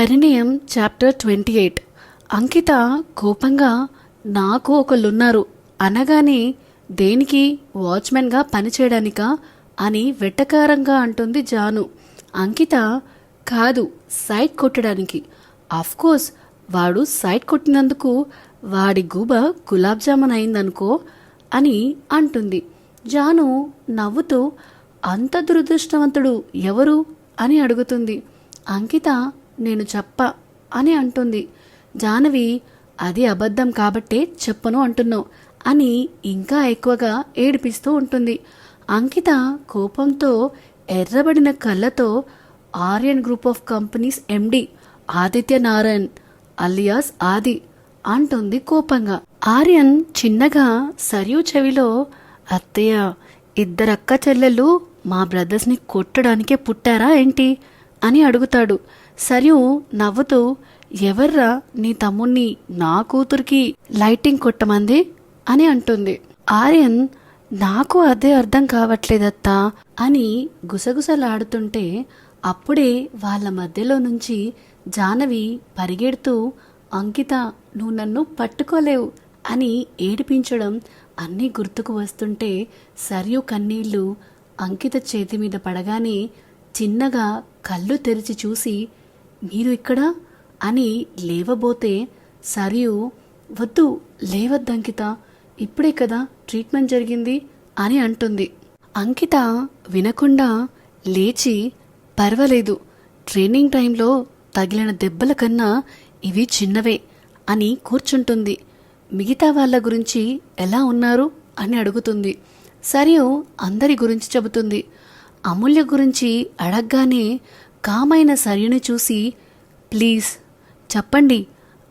పరిణయం chapter 28. అంకిత కోపంగా నాకు ఒకళ్ళున్నారు అనగానే దేనికి, వాచ్మెన్గా పనిచేయడానికా అని వెట్టకారంగా అంటుంది జాను. అంకిత కాదు, సైట్ కొట్టడానికి. కోర్స్ వాడు సైట్ కొట్టినందుకు వాడి గూబ గులాబ్ జామున్ అయిందనుకో అని అంటుంది. జాను నవ్వుతూ అంత దురదృష్టవంతుడు ఎవరు అని అడుగుతుంది. అంకిత నేను చెప్ప అని అంటుంది. జానవి అది అబద్ధం కాబట్టే చెప్పను అంటున్నావు అని ఇంకా ఎక్కువగా ఏడిపిస్తూ ఉంటుంది. అంకిత కోపంతో ఎర్రబడిన కళ్ళతో Aryan group of companies MD Aditya Narayan alias ఆది అంటుంది కోపంగా. ఆర్యన్ చిన్నగా సరియు చెవిలో అత్తయ్య, ఇద్దరక్క చెల్లెళ్ళు మా బ్రదర్స్ని కొట్టడానికే పుట్టారా ఏంటి అని అడుగుతాడు. సరియు నవ్వుతూ ఎవర్రా నీ తమ్ముణ్ణి నా కూతురికి లైటింగ్ కొట్టమంది అని అంటుంది. ఆర్యన్ నాకు అదే అర్థం కావట్లేదత్తా అని గుసగుసలాడుతుంటే అప్పుడే వాళ్ళ మధ్యలో నుంచి జానవి పరిగెడుతూ అంకిత నువ్వు నన్ను పట్టుకోలేవు అని ఏడిపించడం అన్నీ గుర్తుకు వస్తుంటే సరియు కన్నీళ్లు అంకిత చేతి మీద పడగానే చిన్నగా కళ్ళు తెరిచి చూసి మీరు ఇక్కడ అని లేవబోతే సరియు వద్దు, లేవద్దంకిత, ఇప్పుడే కదా ట్రీట్మెంట్ జరిగింది అని అంటుంది. అంకిత వినకుండా లేచి పర్వాలేదు, ట్రైనింగ్ టైంలో తగిలిన దెబ్బల కన్నా ఇవి చిన్నవే అని కూర్చుంటుంది. మిగతా వాళ్ళ గురించి ఎలా ఉన్నారు అని అడుగుతుంది. సరియు అందరి గురించి చెబుతుంది. అమూల్య గురించి అడగగానే కామైన సరియుని చూసి ప్లీజ్ చెప్పండి,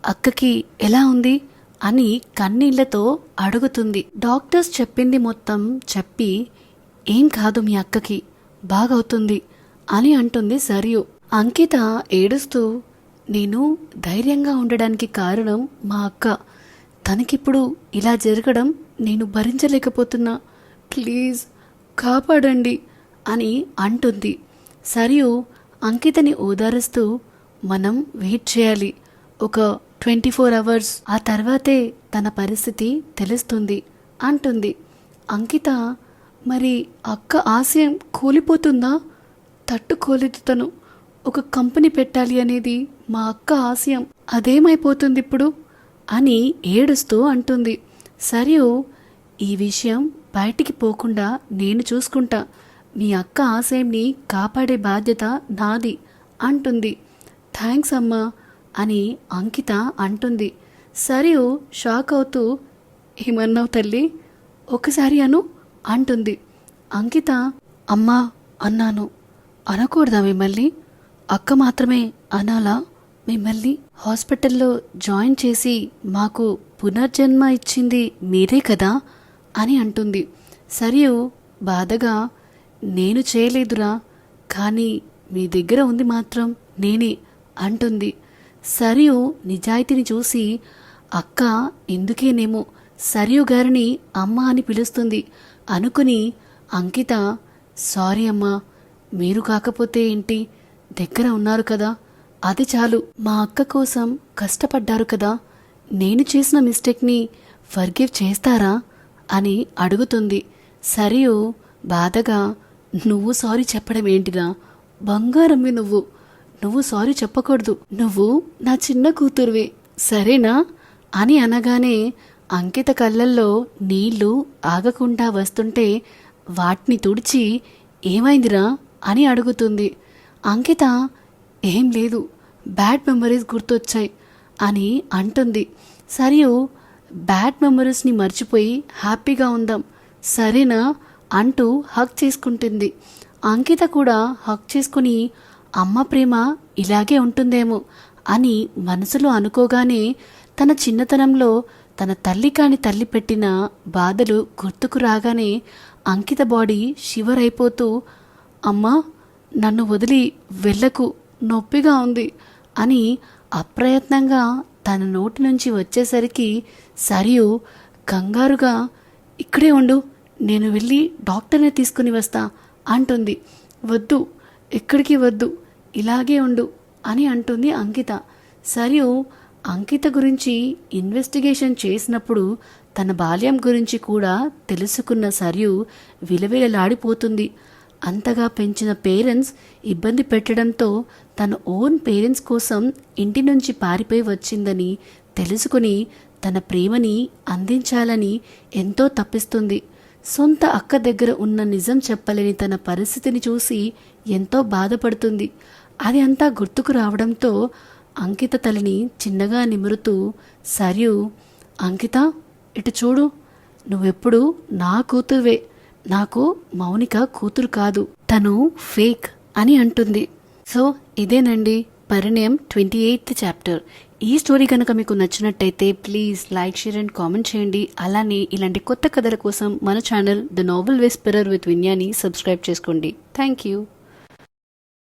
అక్కకి ఎలా ఉంది అని కన్నీళ్లతో అడుగుతుంది. డాక్టర్స్ చెప్పింది మొత్తం చెప్పి ఏం కాదు మీ అక్కకి, బాగవుతుంది అని అంటుంది సరియు. అంకిత ఏడుస్తూ నేను ధైర్యంగా ఉండడానికి కారణం మా అక్క, తనకిప్పుడు ఇలా జరగడం నేను భరించలేకపోతున్నా, ప్లీజ్ కాపాడండి అని అంటుంది. సరియు అంకితని ఓదారుస్తూ మనం వెయిట్ చేయాలి, ఒక 24 hours, ఆ తర్వాతే తన పరిస్థితి తెలుస్తుంది అంటుంది. అంకిత మరి అక్క ఆశయం కూలిపోతుందా? తట్టుకోలేదు తను, ఒక కంపెనీ పెట్టాలి అనేది మా అక్క ఆశయం, అదేమైపోతుంది ఇప్పుడు అని ఏడుస్తూ అంటుంది. సరియు ఈ విషయం బయటికి పోకుండా నేను చూసుకుంటా, మీ అక్క ఆశయంని కాపాడే బాధ్యత నాది అంటుంది. థ్యాంక్స్ అమ్మా అని అంకిత అంటుంది. సరియు షాక్ అవుతూ ఏమన్నావు తల్లి, ఒకసారి అను అంటుంది. అంకిత అమ్మా అన్నాను, అనకూడదా మిమ్మల్ని, అక్క మాత్రమే అనాలా? మిమ్మల్ని హాస్పిటల్లో జాయిన్ చేసి మాకు పునర్జన్మ ఇచ్చింది మీరే కదా అని అంటుంది. సరియు బాధగా నేను చేయలేదురా, కానీ మీ దగ్గర ఉంది మాత్రం నేనే అంటుంది. సరియు నిజాయితీని చూసి అక్క ఎందుకేనేమో సరియు గారిని అమ్మ అని పిలుస్తుంది అనుకుని అంకిత సారీ అమ్మా, మీరు కాకపోతే ఏంటి, దగ్గర ఉన్నారు కదా, అది చాలు, మా అక్క కోసం కష్టపడ్డారు కదా, నేను చేసిన మిస్టేక్ని ఫర్గివ్ చేస్తారా అని అడుగుతుంది. సరియు బాధగా నువ్వు సారీ చెప్పడం ఏంటిరా, బంగారమ్మి నువ్వు సారీ చెప్పకూడదు, నువ్వు నా చిన్న కూతురువే సరేనా అని అనగానే అంకిత కళ్ళల్లో నీళ్లు ఆగకుండా వస్తుంటే వాటిని తుడిచి ఏమైందిరా అని అడుగుతుంది. అంకిత ఏం లేదు, బ్యాడ్ మెమరీస్ గుర్తొచ్చాయి అని అంటుంది. సరియు బ్యాడ్ మెమరీస్ని మర్చిపోయి హ్యాపీగా ఉందాం సరేనా అంటూ హక్ చేసుకుంటుంది. అంకిత కూడా హక్ చేసుకుని అమ్మ ప్రేమ ఇలాగే ఉంటుందేమో అని మనసులో అనుకోగానే తన చిన్నతనంలో తన తల్లి కాని తల్లి పెట్టిన బాధలు గుర్తుకు రాగానే అంకిత బాడీ షివర్ అయిపోతూ అమ్మా నన్ను వదిలి వెళ్ళకు, నొప్పిగా ఉంది అని అప్రయత్నంగా తన నోటి నుంచి వచ్చేసరికి సరియు కంగారుగా ఇక్కడే ఉండు, నేను వెళ్ళి డాక్టర్ని తీసుకుని వస్తా అంటుంది. వద్దు, ఎక్కడికి వద్దు, ఇలాగే ఉండు అని అంటుంది అంకిత. సరియు అంకిత గురించి ఇన్వెస్టిగేషన్ చేసినప్పుడు తన బాల్యం గురించి కూడా తెలుసుకున్న సరియు విలవిలలాడిపోతుంది. అంతగా పెంచిన పేరెంట్స్ ఇబ్బంది పెట్టడంతో తన ఓన్ పేరెంట్స్ కోసం ఇంటి నుంచి పారిపోయి వచ్చిందని తెలుసుకుని తన ప్రేమని అందించాలని ఎంతో తప్పిస్తుంది. సొంత అక్క దగ్గర ఉన్న నిజం చెప్పలేని తన పరిస్థితిని చూసి ఎంతో బాధపడుతుంది. అది అంతా గుర్తుకు రావడంతో అంకిత తలని చిన్నగా నిమురుతూ సరియు, అంకిత ఇటు చూడు, నువ్వెప్పుడు నా కూతురువే, నాకు మౌనిక కూతురు కాదు, తను ఫేక్ అని అంటుంది. సో ఇదేనండి పరిణయం 28th చాప్టర్. ఈ స్టోరీ కనుక మీకు నచ్చినట్టయితే please like, share and comment చేయండి. అలానే ఇలాంటి కొత్త కథల కోసం మన channel the novel whisperer with విన్యాని సబ్స్క్రైబ్ చేసుకోండి. Thank you.